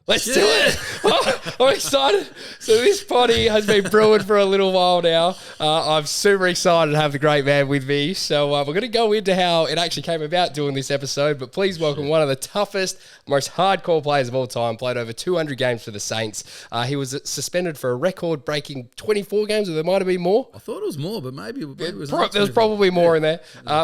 Let's do it. Oh, I'm excited. So this potty has been brewing for a little while now. I'm super excited to have the great man with me. So we're going to go into how it actually came about doing this episode. But please welcome one of the toughest, most hardcore players of all time. Played over 200 games for the Saints. He was suspended for a record-breaking 24 games, or there might have been more. I thought it was more, but maybe it was. There was probably more in there.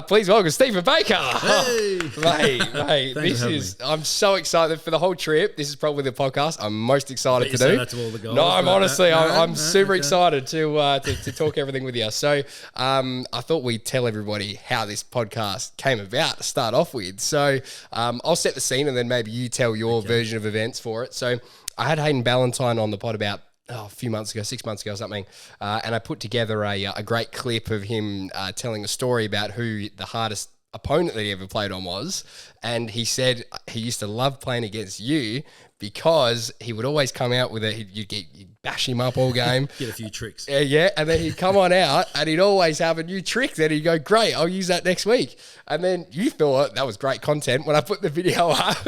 Please welcome Stephen Baker. Hey, mate, I'm so excited for the whole trip. This is probably the podcast I'm most excited to do. That to all the guys, no, I'm super excited to talk everything with you. So I thought we'd tell everybody how this podcast came about to start off with. So I'll set the scene and then maybe you tell your version of events for it. So I had Hayden Ballantyne on the pod about a few months ago, 6 months ago or something, and I put together a great clip of him telling a story about who the hardest opponent that he ever played on was, and he said he used to love playing against you because he would always come out with you'd bash him up all game. Get a few tricks. Yeah, and then he'd come on out and he'd always have a new trick that he'd go, great, I'll use that next week. And then you thought that was great content when I put the video up.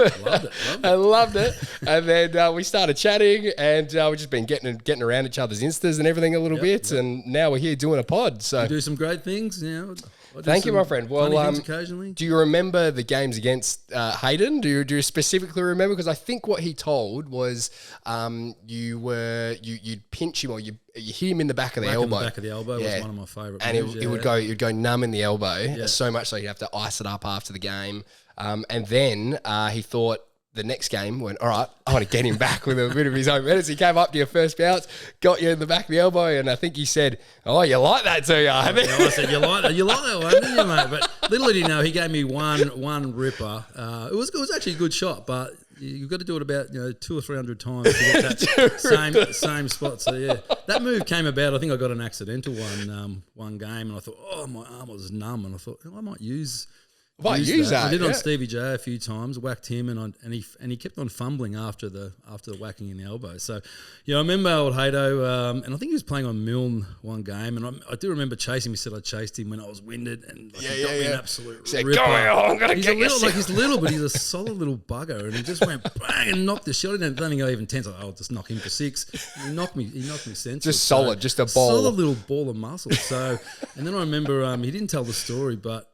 Loved it. And then we started chatting and we've just been getting around each other's Instas and everything a little bit. And now we're here doing a pod. So we do some great things, Thank you, my friend. Well, occasionally. Do you remember the games against Hayden? Do you specifically remember? Because I think what he told was you'd pinch him or you hit him in the back of the elbow. In the back of the elbow was one of my favourite moves. And it would go numb in the elbow so much so you'd have to ice it up after the game. And then he thought, the next game went, all right, I want to get him back with a bit of his own medicine. He came up to your first bounce, got you in the back of the elbow, and I think he said, oh, you like that, do you? I said, you like that one, didn't you, mate? But little did you know, he gave me one ripper. It was actually a good shot, but you've got to do it about 200 or 300 times to get that same spot. So yeah, that move came about. I think I got an accidental one game, and I thought, oh, my arm was numb, and I thought, I might use that. I did on Stevie J a few times, whacked him, and he kept on fumbling after the whacking in the elbow. So, I remember old Haydo, and I think he was playing on Milne one game, and I do remember chasing him. He said I chased him when I was winded, and he got me an absolute ripper. Go on, I'm gonna get you. He's little, but he's a solid little bugger, and he just went bang and knocked the shot in. I don't think I even tense. I'll just knock him for 6. He knocked me senseless. Just solid, just a ball, solid little ball of muscle. So, and then I remember he didn't tell the story, but.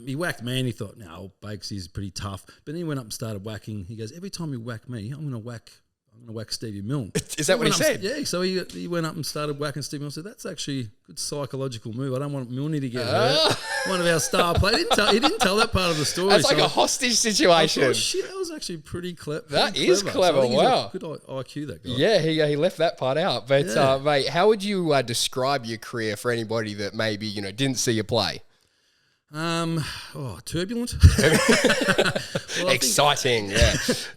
He whacked me and he thought, no, Bakes is pretty tough. But then he went up and started whacking. He goes, every time you whack me, I'm going to whack Stevie Milne. Is that what he said? Yeah. So he went up and started whacking Stevie Milne. I said, that's actually a good psychological move. I don't want Milne to get hurt. One of our star players. He didn't tell that part of the story. That's like a hostage situation. I thought, shit, that was actually pretty clever. That is clever. So wow. Good IQ, that guy. Yeah, he left that part out. But mate, how would you describe your career for anybody that maybe didn't see you play? Turbulent. Exciting,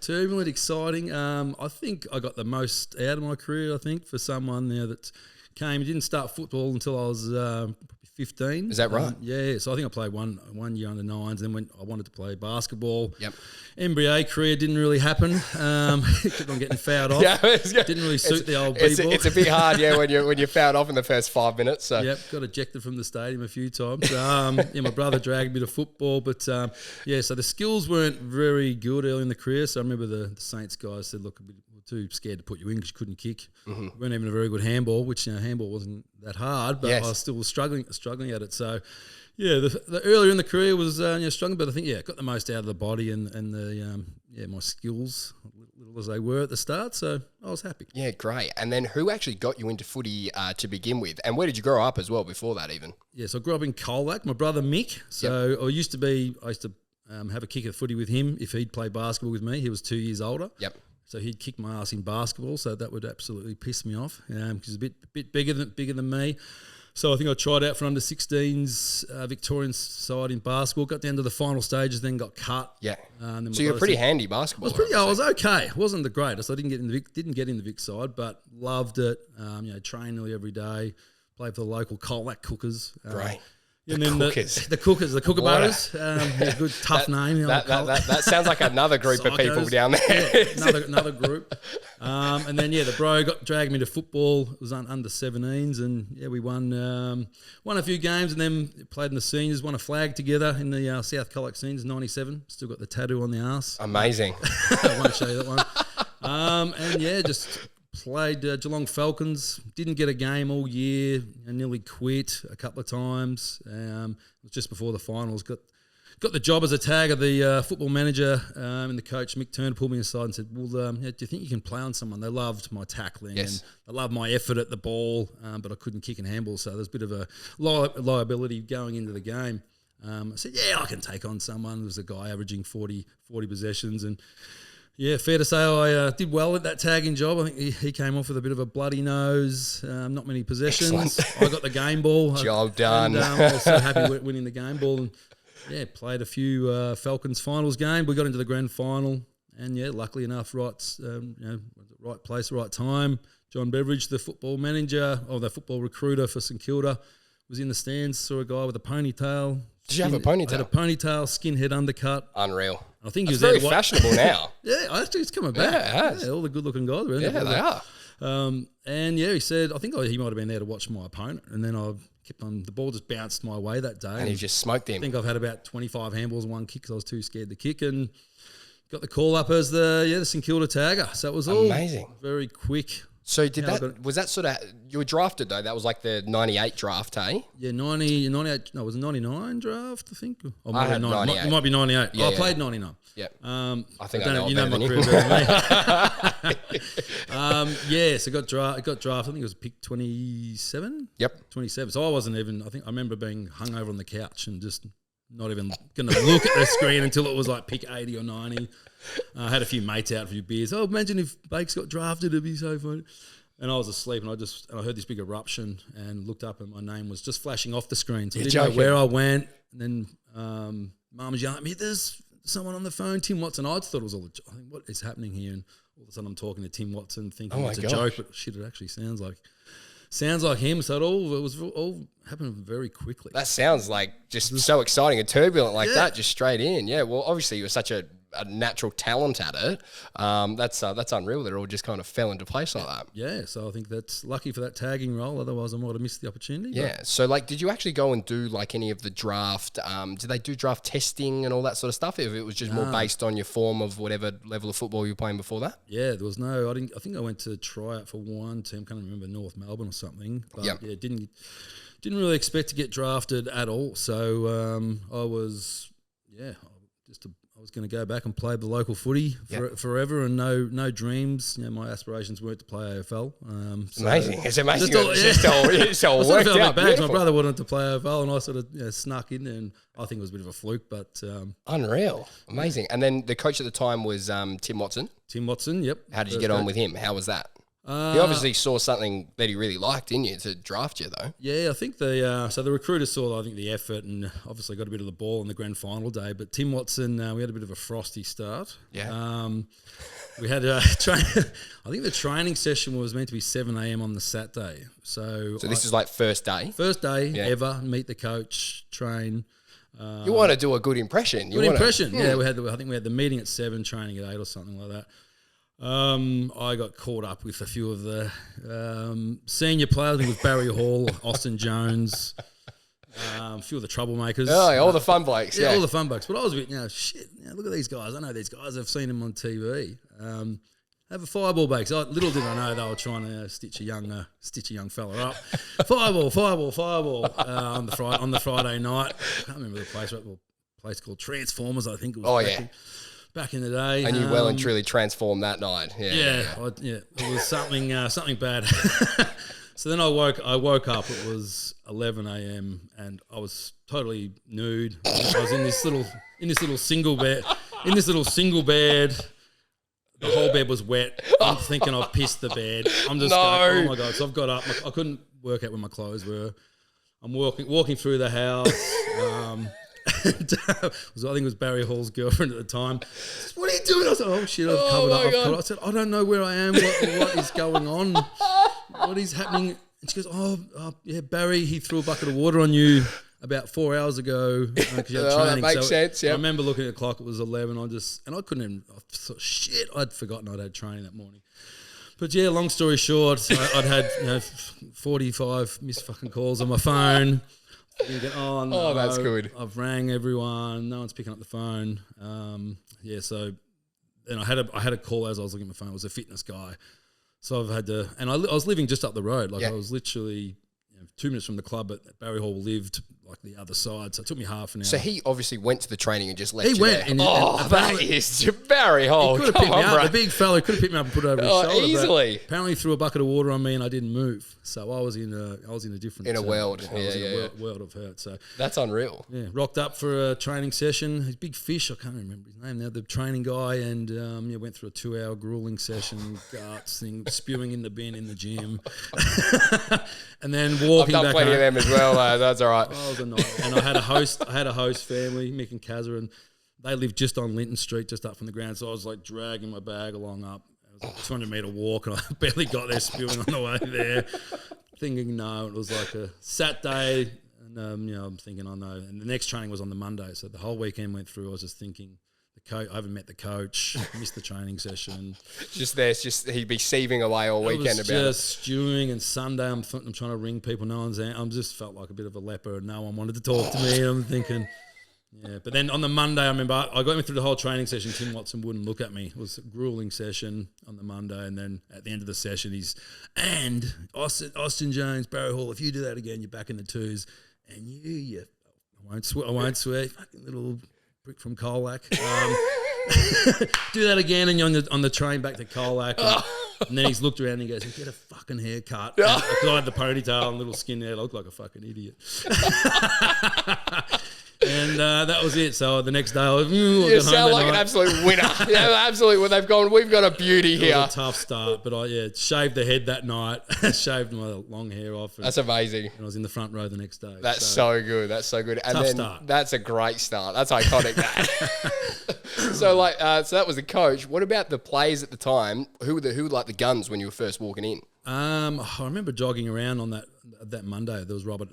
Turbulent, exciting. I think I got the most out of my career, I think, for someone there that didn't start football until I was 15. Is that right? Yeah, so I think I played one year under 9s, then I wanted to play basketball. Yep. NBA career didn't really happen. Kept on getting fouled off. Didn't really suit the old people. It's a bit hard, when you're fouled off in the first 5 minutes. So. Yep, got ejected from the stadium a few times. My brother dragged me to football, but so the skills weren't very good early in the career. So I remember the Saints guys said, look, we're too scared to put you in because you couldn't kick. Mm-hmm. We weren't even a very good handball, which handball wasn't that hard, but I was still struggling at it. So, the earlier in the career was struggling, but I think got the most out of the body and the my skills, little as they were at the start. So I was happy. Yeah, great. And then who actually got you into footy to begin with, and where did you grow up as well before that even? Yeah, so I grew up in Colac. My brother Mick. So I used to have a kick at footy with him if he'd play basketball with me. He was 2 years older. Yep. So he'd kick my ass in basketball, so that would absolutely piss me off because he's a bit bigger than me. So I think I tried out for under 16s Victorian side in basketball. Got down to the final stages, then got cut. Yeah. So you're pretty handy basketball. I was okay. Wasn't the greatest. I didn't get in the Vic side, but loved it. Trained nearly every day. Played for the local Colac Cookers. Great. And then the Kookaburras, good tough name. That sounds like another group of people down there. Yeah, another group. And then the bro dragged me to football. It was under 17s, and we won a few games, and then played in the seniors. Won a flag together in the South Colac seniors '97. Still got the tattoo on the arse. Amazing. I won't show you that one. And yeah, just played Geelong Falcons. Didn't get a game all year. I nearly quit a couple of times. It was just before the finals. Got the job as a tag of the football manager, and the coach Mick Turner pulled me aside and said, "Well, do you think you can play on someone?" They loved my tackling and they loved my effort at the ball, but I couldn't kick and handball, so there's a bit of a liability going into the game. I said, "Yeah, I can take on someone." There was a guy averaging 40 possessions, and yeah, fair to say I did well at that tagging job. I think he came off with a bit of a bloody nose, not many possessions. I got the game ball. Job done. And, I was so happy winning the game ball. And yeah, played a few Falcons finals game. We got into the grand final, and yeah, luckily enough, right place, right time. John Beveridge, the football manager, or the football recruiter for St Kilda, was in the stands. Saw a guy with a ponytail. Did you have a ponytail? Had a ponytail, skinhead undercut. Unreal. I think he was very fashionable now. Yeah, actually, it's coming back. Yeah, it has. Yeah, all the good-looking guys are in there. Yeah, they are. And yeah, he said, I think he might have been there to watch my opponent, and then I kept on. The ball just bounced my way that day, And he just smoked him. I think I've had about 25 handballs and one kick because I was too scared to kick, and got the call up as the St Kilda tagger. So it was all amazing, very quick. So was that sort of, you were drafted though? That was like the 98 draft, hey? Yeah, 98. No, it was a 99 draft, I think. Or I had 98. It might be 98. Yeah, I played 99. Yeah. I think I know you know my better career than better than me. Yeah, so got drafted. I think it was pick 27. Yep. 27. So I wasn't even, I remember being hung over on the couch and just not even going to look at the screen until it was like pick 80 or 90. I had a few mates out for a few beers. Oh, imagine if Bakes got drafted, it'd be so funny. And I was asleep, and I heard this big eruption, and looked up, and my name was just flashing off the screen. So I didn't know where I went. And then Mum was yelling at me, "There's someone on the phone, Tim Watson." I thought it was all. I think, what is happening here? And all of a sudden, I'm talking to Tim Watson, thinking it's a joke, but shit, it actually sounds like him. So it was all happened very quickly. That sounds like just so exciting and turbulent like that, just straight in. Yeah, well, obviously you were such a natural talent at it. That's unreal that it all just kind of fell into place like that. Yeah, so I think that's lucky for that tagging role. Otherwise, I might have missed the opportunity. Yeah. So, like, did you actually go and do like any of the draft? Did they do draft testing and all that sort of stuff? If it was just more based on your form of whatever level of football you were playing before that? Yeah, there was no. I think I went to try out for one team. Can't remember, North Melbourne or something. But yeah, didn't really expect to get drafted at all. So I was I was going to go back and play the local footy forever, and no dreams. My aspirations weren't to play AFL. Amazing. It's amazing. It's all worked out. My brother wanted to play AFL, and I sort of snuck in there, and I think it was a bit of a fluke, but... Unreal. Amazing. And then the coach at the time was Tim Watson? Tim Watson, yep. How did you get on with him? How was that? He obviously saw something that he really liked in you to draft you, though. Yeah, I think the recruiters saw, the effort, and obviously got a bit of the ball in the grand final day. But Tim Watson, we had a bit of a frosty start. Yeah. We had I think the training session was meant to be 7 a.m. on the Saturday. So this is like first day? First day ever, meet the coach, train. You want to do a good impression. Yeah. I think we had the meeting at 7, training at 8 or something like that. I got caught up with a few of the senior players. I think it was Barry Hall, Austin Jones, a few of the troublemakers. Oh, all the fun blokes. Yeah, all the fun blokes. But I was a bit, look at these guys. I know these guys. I've seen them on TV. Have a fireball, Bakes. Little did I know they were trying to stitch a young fella up. Fireball on the Friday night. I can't remember the place. A place called Transformers, I think it was. Back in the day, and you well and truly transformed that night. It was something bad. So then I woke up. It was 11 a.m. and I was totally nude. I was in this little single bed. The whole bed was wet. I'm thinking I've pissed the bed. I'm just going, oh my God. So I've got up. I couldn't work out where my clothes were. I'm walking through the house. I think it was Barry Hall's girlfriend at the time. Says, "What are you doing?" I said, "Oh shit, I've covered up." I said, "I don't know where I am. What is going on? What is happening?" And she goes, "Oh, yeah, Barry, he threw a bucket of water on you about 4 hours ago because you had training." That makes sense. Yeah. I remember looking at the clock; it was 11. I couldn't even. I thought, shit, I'd forgotten I'd had training that morning. But yeah, long story short, I'd had 45 missed fucking calls on my phone. Thinking, no, that's good. I've rang everyone. No one's picking up the phone. So and I had a call as I was looking at my phone. It was a fitness guy. So I've had to, and I was living just up the road. Like I was literally 2 minutes from the club, but Barry Hall lived like the other side. So it took me half an hour. So he obviously went to the training and just left He went. there. And that is Barry Hall. He could have picked me up. The big fella could have picked me up and put it over his shoulder. Easily. Apparently threw a bucket of water on me and I didn't move. So I was in a different world. I was in a world of hurt. So that's unreal. Yeah, rocked up for a training session. He's big fish. I can't remember his name now. The training guy, and went through a 2-hour grueling session, guts thing, spewing in the bin in the gym, and then walking back home. I've done plenty of them as well. That's all right. I was a night, and I had a host family, Mick and Kazza, and they lived just on Linton Street, just up from the ground. So I was like dragging my bag along up. It was like a 200-meter walk, and I barely got there, spewing on the way there. Thinking no, it was like a Saturday, and I'm thinking I know. And the next training was on the Monday, so the whole weekend went through. I was just thinking, I haven't met the coach, missed the training session. He'd be seething away all weekend about it. Just stewing, and Sunday I'm trying to ring people. No one's out. I'm just felt like a bit of a leper, and no one wanted to talk to me. I'm thinking. Yeah, but then on the Monday, I remember I got through the whole training session. Tim Watson wouldn't look at me. It was a grueling session on the Monday, and then at the end of the session, and Austin Jones, Barry Hall, if you do that again, you're back in the twos, and I won't swear, fucking little prick from Colac. Do that again, and you're on the train back to Colac. And then he's looked around and he goes, "Get a fucking haircut." Because I had the ponytail and little skin there, I looked like a fucking idiot. And that was it. So the next day, you sound like an absolute winner. Yeah, absolutely. Well, they've gone, we've got a beauty here. It was a tough start, but I shaved the head that night, shaved my long hair off. That's amazing. And I was in the front row the next day. That's so good. That's so good. And tough then start. That's a great start. That's iconic. That. So that was the coach. What about the players at the time? Who were like the guns when you were first walking in? I remember jogging around on that Monday. There was Robert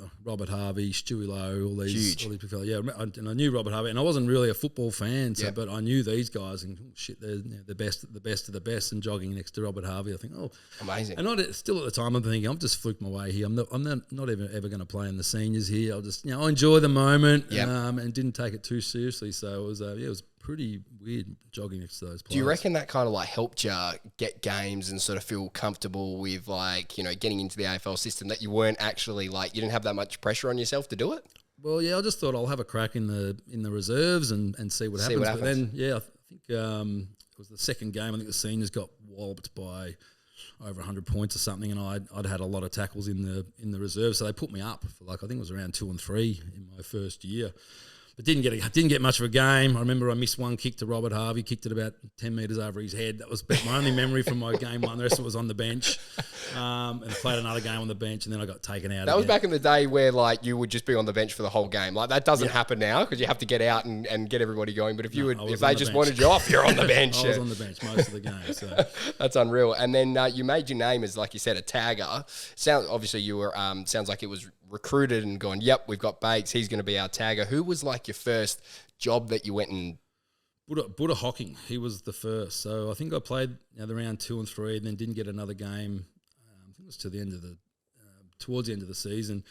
Harvey, Stewie Lowe, all these people. Yeah, and I knew Robert Harvey, and I wasn't really a football fan, but I knew these guys, and they're the best of the best. And jogging next to Robert Harvey, I think, amazing. And still at the time, I'm thinking, I've just fluked my way here. I'm not ever going to play in the seniors here. I'll just I enjoy the moment, and didn't take it too seriously. So it was pretty weird jogging next to those players. Do you reckon that kind of like helped you get games and sort of feel comfortable with getting into the AFL system, that you weren't actually you didn't have that much pressure on yourself to do it? Well, I just thought I'll have a crack in the reserves and see what happens. But then, I think it was the second game. I think the seniors got walloped by over 100 points or something, and I'd had a lot of tackles in the reserve, so they put me up for I think it was around 2 and 3 in my first year. But didn't get much of a game. I remember I missed one kick to Robert Harvey, kicked it about 10 metres over his head. That was my only memory from my game one. The rest of it was on the bench. And played another game on the bench, and then I got taken out. That was back in the day where you would just be on the bench for the whole game. That doesn't happen now because you have to get out and get everybody going. But if they just wanted you off, you're on the bench. I was on the bench most of the game. So that's unreal. And then you made your name as, like you said, a tagger. Obviously you were sounds like it was recruited and gone, yep, we've got Bakes, he's going to be our tagger. Who was your first job that you went and... Buddha Hocking, he was the first. So I think I played the round 2 and 3 and then didn't get another game. I think it was towards the end of the season.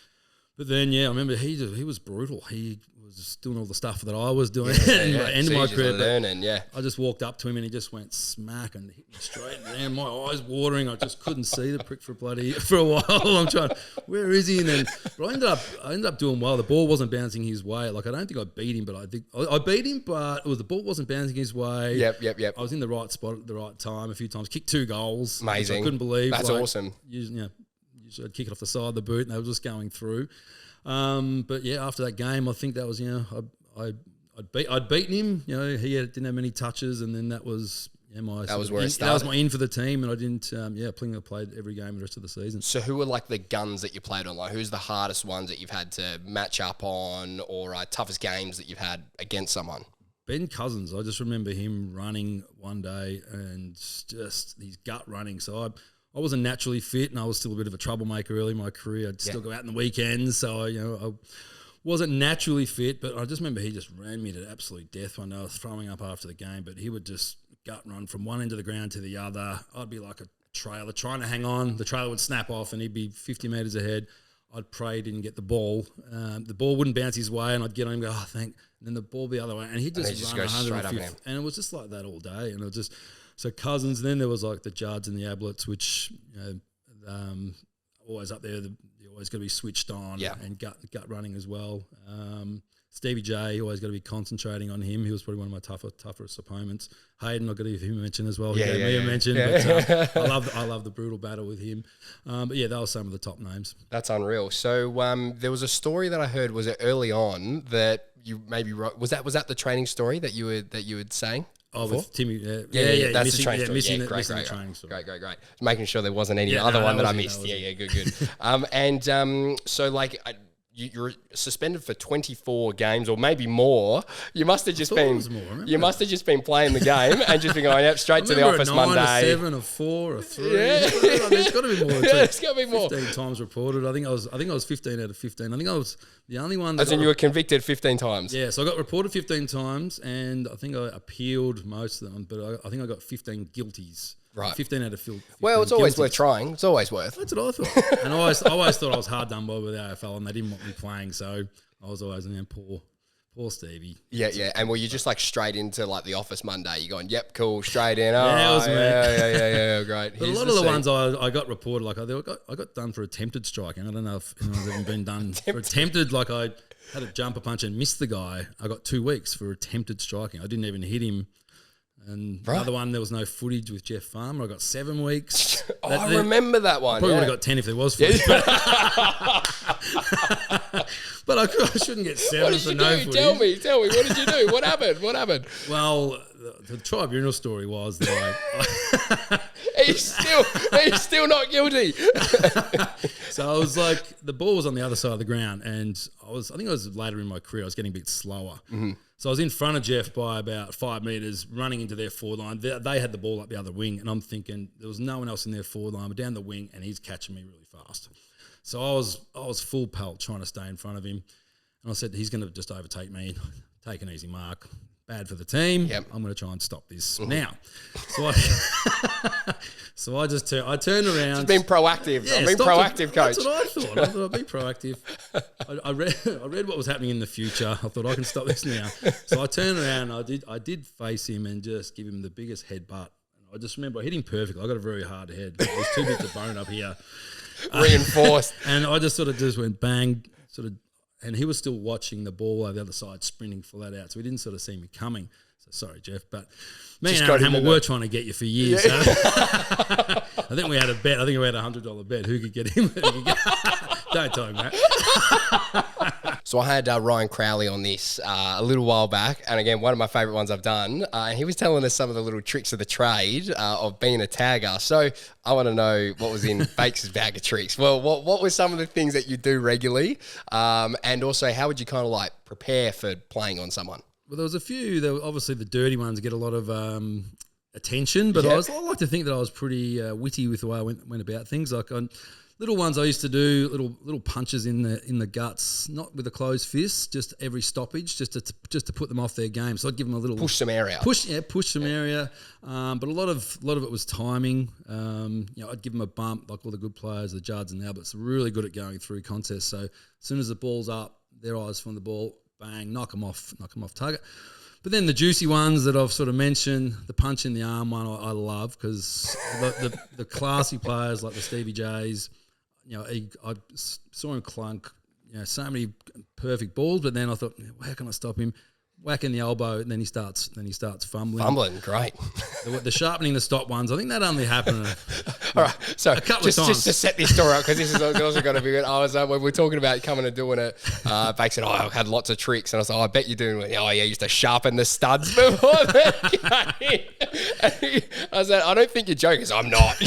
But then, I remember he was brutal. He was doing all the stuff that I was doing end of my career. I just walked up to him and he just went smack and hit me straight and my eyes watering. I just couldn't see the prick for a while. I'm trying, where is he? And then, but I ended up doing well. The ball wasn't bouncing his way. I don't think I beat him, but I think I beat him. But the ball wasn't bouncing his way. Yep. I was in the right spot at the right time a few times. Kicked 2 goals. Amazing. I couldn't believe. That's awesome. I'd kick it off the side of the boot and they were just going through. But after that game, I think that was, I'd beaten him. He didn't have many touches, and then that was where it started. That was my in for the team, and I didn't. I played every game the rest of the season. So who were the guns that you played on? Who's the hardest ones that you've had to match up on, or toughest games that you've had against someone? Ben Cousins. I just remember him running one day and just his gut running. So I wasn't naturally fit, and I was still a bit of a troublemaker early in my career. I'd still go out on the weekends, so I wasn't naturally fit. But I just remember he just ran me to absolute death one day. I was throwing up after the game, but he would just gut run from one end of the ground to the other. I'd be like a trailer trying to hang on. The trailer would snap off, and he'd be 50 metres ahead. I'd pray he didn't get the ball. The ball wouldn't bounce his way, and I'd get on him and go, and then the ball the other way, and he just run goes straight up 150, and it was just like that all day, and it was just so Cousins. Then there was like the Jards and the Ablets, which always up there. You're always got to be switched on, and gut running as well. Stevie J, always got to be concentrating on him. He was probably one of my toughest opponents. Hayden, I've got to give him a mention as well. He gave me a mention. But I love the brutal battle with him. But yeah, that was some of the top names. That's unreal. So there was a story that I heard, was it early on, that you maybe wrote, was that the training story that you were saying? Oh, with Timmy. Yeah, that's the training story. Missing Great. the training story. Great. Making sure there wasn't any other one that I missed. Good. So like, you're suspended for 24 games or maybe more. You must have just been playing the game and just been going, yep, straight to the office Monday. 9 or 7 or 4 or 3. Yeah. There's got to be more than 2. There's got to be more. 15 times reported. I think I was 15 out of 15. I think I was the only one. As in you were convicted 15 times. Yeah, so I got reported 15 times, and I think I appealed most of them, but I think I got 15 guilties. Right. 15 out of 15. Well, it's always worth trying. It's always worth. That's what I thought. And I always thought I was hard done by with the AFL, and they didn't want me playing, so I was always in there, poor Stevie. Yeah. And were you just like straight into like the office Monday? You're going, yep, cool, straight in. Oh, yeah, it was me. Yeah, great. But a lot of the ones I got reported, like I got done for attempted striking. I don't know if anyone's ever been done for attempted, like I had a jumper punch and missed the guy. I got 2 weeks for attempted striking. I didn't even hit him. And the other one, there was no footage with Jeff Farmer. I got 7 weeks. I remember that one. Probably would have got 10 if there was footage. But I shouldn't get 7 what for did no you do? footage. Tell me. What did you do? What happened? Well, the tribunal story was that he's still not guilty. So I was like, the ball was on the other side of the ground, and I think I was later in my career, I was getting a bit slower. Mm-hmm. So I was in front of Jeff by about 5 metres, running into their forward line. They had the ball up the other wing, and I'm thinking there was no one else in their forward line, but down the wing, and he's catching me really fast. So I was full pelt trying to stay in front of him, and I said, he's going to just overtake me. Take an easy mark. Bad for the team. Yep. I'm going to try and stop this now. So I turned around. Just being proactive. Yeah, I've been proactive, coach. That's what I thought. I thought I'd be proactive. I read what was happening in the future. I thought I can stop this now. So I turned around. I did face him and just give him the biggest headbutt. I just remember I hit him perfectly. I got a very hard head. It was too big to bone up here. Reinforced. And I just went bang, and he was still watching the ball on the other side, sprinting flat out. So he didn't sort of see me coming. So sorry, Jeff, but me and Aaron Hamill were trying to get you for years. Yeah. I think we had a bet. I think we had $100 bet. Who could get him? Don't tell him that. So I had Ryan Crowley on this a little while back, and again, one of my favourite ones I've done. And he was telling us some of the little tricks of the trade of being a tagger. So I want to know what was in Bakes' bag of tricks. Well, what were some of the things that you do regularly, and also how would you kind of like prepare for playing on someone? Well, there was a few. There were obviously the dirty ones get a lot of attention, but I like to think that I was pretty witty with the way I went about things. Like little ones I used to do, little punches in the guts, not with a closed fist, just every stoppage, just to put them off their game. So I'd give them a little push some area, push some area. But a lot of it was timing. I'd give them a bump, like all the good players, the Jards and the Alberts, are really good at going through contests. So as soon as the ball's up, their eyes from the ball, bang, knock them off target. But then the juicy ones that I've sort of mentioned, the punch in the arm one, I love because the classy players like the Stevie J's, I saw him clunk, so many perfect balls. But then I thought, how can I stop him? Whack in the elbow, and then he starts fumbling. Great. The sharpening the stop ones, I think that only happened. All right, so a couple of times. Just to set this story up, because this is also going to be good. I was when we were talking about coming and doing it. Bake said, I had lots of tricks, and I was like, I bet you're doing it. Oh yeah, I used to sharpen the studs before that game. I said, I don't think you're joking. I'm not.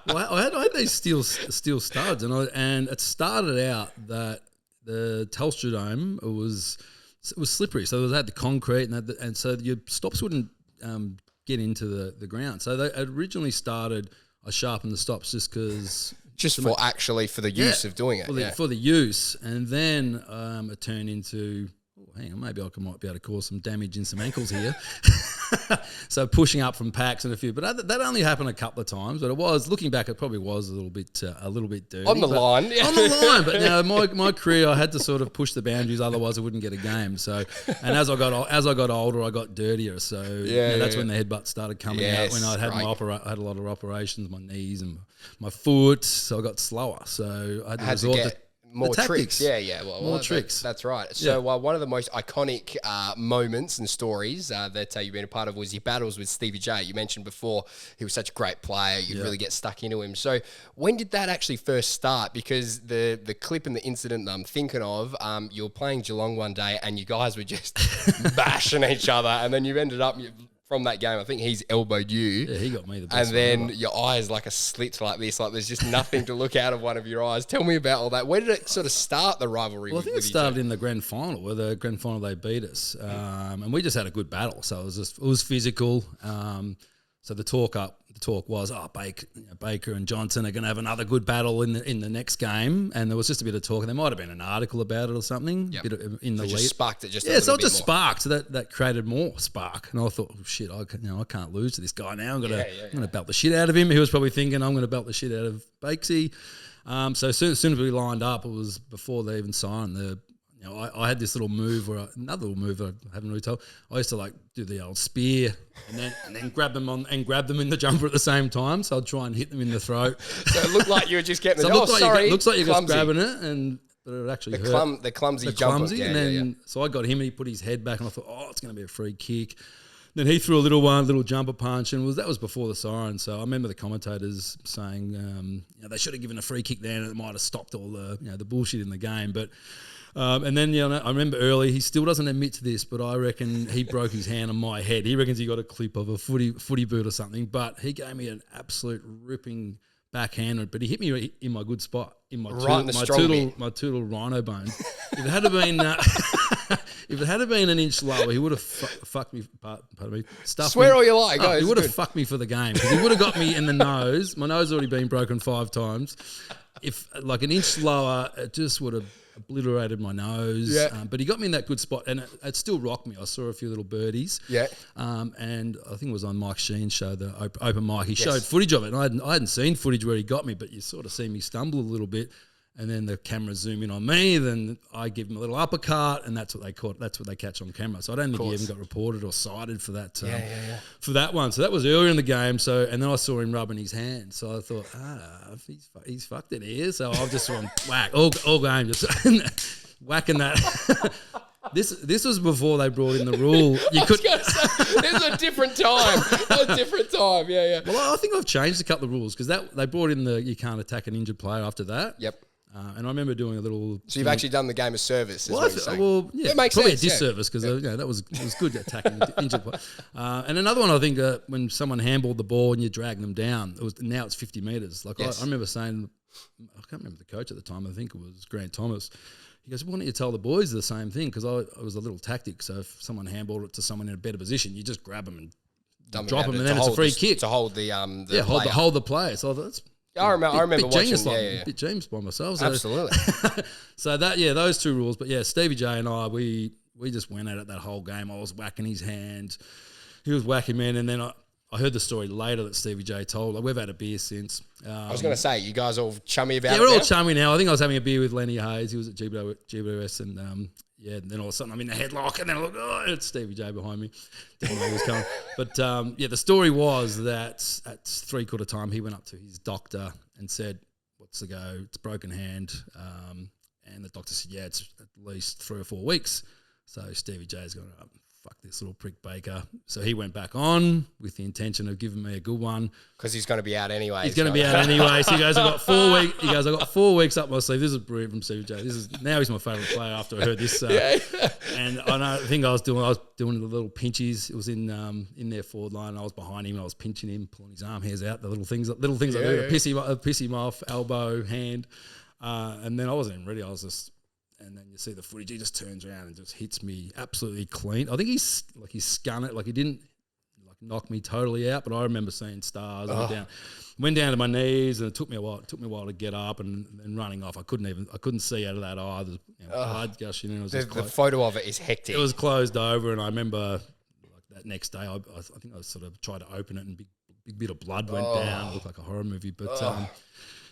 Well, I had these steel studs, and it started out that the Telstra Dome it was slippery, so it had the concrete, and so your stops wouldn't get into the ground. So they originally started, I sharpened the stops just because... for the use of doing it. For the use, and then it turned into... hang on, maybe might be able to cause some damage in some ankles here. So pushing up from packs and a few, but that only happened a couple of times. But it was, looking back, it probably was a little bit dirty. On the line. On the line. But my career, I had to sort of push the boundaries, otherwise I wouldn't get a game. So, and as I got older, I got dirtier. So that's when the headbutts started coming out. When I had I had a lot of operations, my knees and my foot, so I got slower. So I had to resort to more tricks. Yeah. Well, more tricks. That's right. So one of the most iconic moments and stories that you've been a part of was your battles with Stevie J. You mentioned before he was such a great player. You'd really get stuck into him. So when did that actually first start? Because the clip and the incident that I'm thinking of, you were playing Geelong one day and you guys were just bashing each other, and then you ended up... From that game, I think he's elbowed you. Yeah, he got me the best. And then your eyes like a slit like this, like there's just nothing to look out of one of your eyes. Tell me about all that. Where did it sort of start, the rivalry? Well, I think it started in the grand final, where the grand final they beat us, and we just had a good battle. So it was physical. So the talk was, Baker and Johnson are going to have another good battle in the next game, and there was just a bit of talk. And there might have been an article about it or something. Yep. In the lead. Just sparked it just. Yeah, so it just sparked. So that created more spark, and I thought, oh, shit, I can't lose to this guy now. I'm gonna belt the shit out of him. He was probably thinking, I'm gonna belt the shit out of Bakesy. So as soon as we lined up, it was before they even signed. I had this little move another little move I haven't really told. I used to do the old spear and then grab them in the jumper at the same time. So I'd try and hit them in the throat. So it looked like you were just getting looks like you're just grabbing it, but it actually hurt. The clumsy jumper. So I got him and he put his head back and I thought, it's going to be a free kick. Then he threw a little jumper punch, and that was before the siren. So I remember the commentators saying they should have given a free kick there, and it might have stopped all the bullshit in the game. But and then I remember early, he still doesn't admit to this, but I reckon he broke his hand on my head. He reckons he got a clip of a footy boot or something, but he gave me an absolute ripping backhand, but he hit me in my good spot, in my toodle rhino bone. If it had been an inch lower, he would have fucked me. Pardon me. Swear all you like. He would have fucked me for the game, because he would have got me in the nose. My nose had already been broken 5 times. If an inch lower, it just would have obliterated my nose. Yeah. But he got me in that good spot, and it still rocked me. I saw a few little birdies. Yeah. And I think it was on Mike Sheen's show, the open mic. He showed footage of it, and I hadn't seen footage where he got me, but you sort of see me stumble a little bit. And then the cameras zoom in on me. Then I give him a little uppercut, and that's what they caught. That's what they catch on camera. So I don't think he even got reported or cited for that. For that one. So that was earlier in the game. So and then I saw him rubbing his hand. So I thought, he's fucked it here. So I've just gone whack all game, just whacking that. This was before they brought in the rule. This was a different time. Yeah. Well, I think I've changed a couple of rules, because they brought in you can't attack an injured player after that. Yep. And I remember doing a little... So you've actually done the game of service, is what you're saying. Well, yeah, it makes probably sense, a disservice, because it was good attacking injured player. And another one, I think, when someone handballed the ball and you drag them down, now it's 50 metres. I remember saying, I can't remember the coach at the time, I think it was Grant Thomas. He goes, why don't you tell the boys the same thing? Because it was a little tactic. So if someone handballed it to someone in a better position, you just grab them and drop them, and then it's a free kick. To hold the hold the player. So that's... I remember watching. Bit James by myself. So. Absolutely. So those 2 rules. But yeah, Stevie J and I, we just went at it that whole game. I was whacking his hand, he was whacking me, and then I heard the story later that Stevie J told. We've had a beer since. I was going to say, you guys all chummy about it. Yeah, we're all chummy now. I think I was having a beer with Lenny Hayes. He was at GWS, and and then all of a sudden I'm in the headlock, and then I look, it's Stevie J behind me. Didn't know he was coming. But the story was that at 3/4 time he went up to his doctor and said, "What's the go? It's broken hand." And the doctor said, "Yeah, it's at least 3 or 4 weeks." So Stevie J's going, fuck this little prick Baker. So he went back on with the intention of giving me a good one. Because he's going to be out anyway. He's going to be out anyway. So he goes, I got 4 weeks. He goes, I got 4 weeks up my sleeve. This is brilliant from Stevie J. Now he's my favourite player after I heard this. And I think I was doing the little pinches. It was in their forward line. I was behind him and I was pinching him, pulling his arm hairs out, the little things I do to piss him off, elbow, hand. And then I wasn't even ready. I was just... And then you see the footage, he just turns around and just hits me absolutely clean. I think he scun it, he didn't knock me totally out, but I remember seeing stars. I went down to my knees, and it took me a while to get up and running off. I couldn't see out of that eye. There's blood gushing in. The photo of it is hectic. It was closed over, and I remember that next day, I think I sort of tried to open it and big bit of blood went down. It looked like a horror movie, but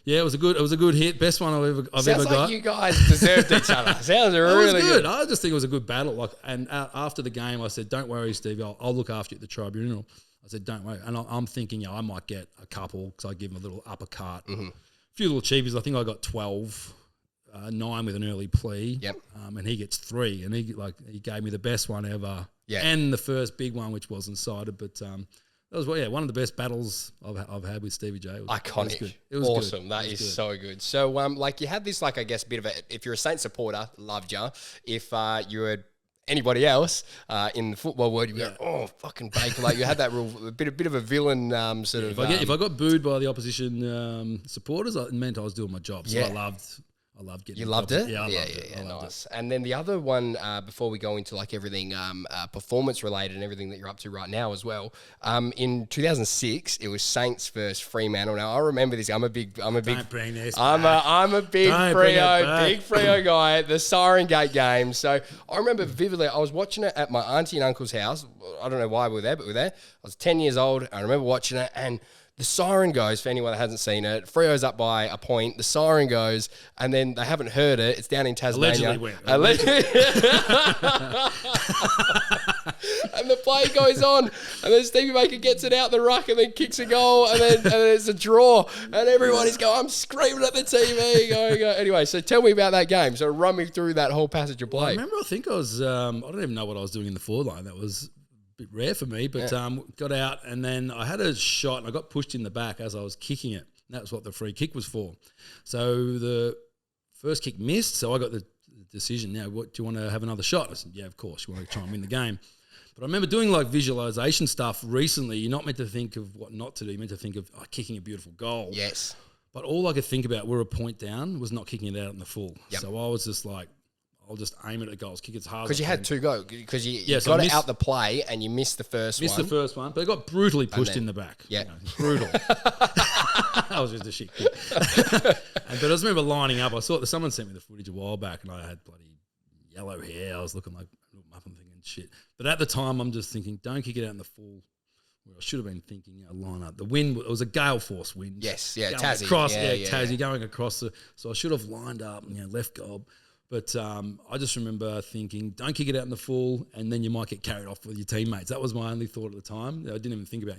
yeah, it was a good hit. Best one I've ever got. Sounds like you guys deserved each other. Sounds really good. I just think it was a good battle. And after the game, I said, "Don't worry, Steve. I'll look after you at the tribunal." I said, "Don't worry." And I'm thinking, I might get a couple because I give him a little uppercut, a few little cheapies. I think I got 12, 9 with an early plea. Yep. And he gets 3, and he gave me the best one ever. Yeah. And the first big one, which wasn't cited, but that was one of the best battles I've had with Stevie J. Iconic. It was awesome. good. That is so good. So, you had this, I guess, bit of a, if you're a Saints supporter, loved you. If you were anybody else in the football world, you go, oh, fucking Baker. Like, you had that a bit of a villain sort of. If I got booed by the opposition supporters, it meant I was doing my job. So I loved getting. You loved it? Yeah, nice. And then the other one, before we go into everything performance related and everything that you're up to right now as well. In 2006, it was Saints versus Fremantle. Now I remember this. I'm a big Don't bring this I'm a big Freo guy. The Siren Gate game. So I remember vividly. I was watching it at my auntie and uncle's house. I don't know why we were there, but we were there. I was 10 years old. I remember watching it and. The siren goes, for anyone that hasn't seen it, Freo's up by a point, the siren goes, and then they haven't heard it. It's down in Tasmania. Allegedly. And the play goes on, and then Stevie Baker gets it out the ruck and then kicks a goal, and then it's a draw, and everybody's going, I'm screaming at the TV. Going. Anyway, so tell me about that game. So run me through that whole passage of play. I think I was, I don't even know what I was doing in the forward line. That was bit rare for me, but got out and then I had a shot and I got pushed in the back as I was kicking it. That's what the free kick was for. So the first kick missed, so I got the decision. Now, what do you want to have another shot? I said, yeah, of course. You want to try and win the game. But I remember doing visualization stuff recently. You're not meant to think of what not to do. You're meant to think of kicking a beautiful goal. Yes. But all I could think about, we're a point down, was not kicking it out in the full. Yep. So I was just like, I'll just aim it at goals, kick it as hard as I can. Because you had 2 go. Because you got it out the play and you missed the first one. Missed the first one, but I got brutally pushed in the back. Yeah. Brutal. That was just a shit kick. But I just remember lining up. I saw that someone sent me the footage a while back and I had bloody yellow hair. I was looking like a little muffin thinking shit. But at the time, I'm just thinking, don't kick it out in the full. Where I should have been thinking, line up. The wind, it was a gale force wind. Yes, yeah, Tassie. Tassie going across. So I should have lined up, left gob. But I just remember thinking, don't kick it out in the full, and then you might get carried off with your teammates. That was my only thought at the time. I didn't even think about,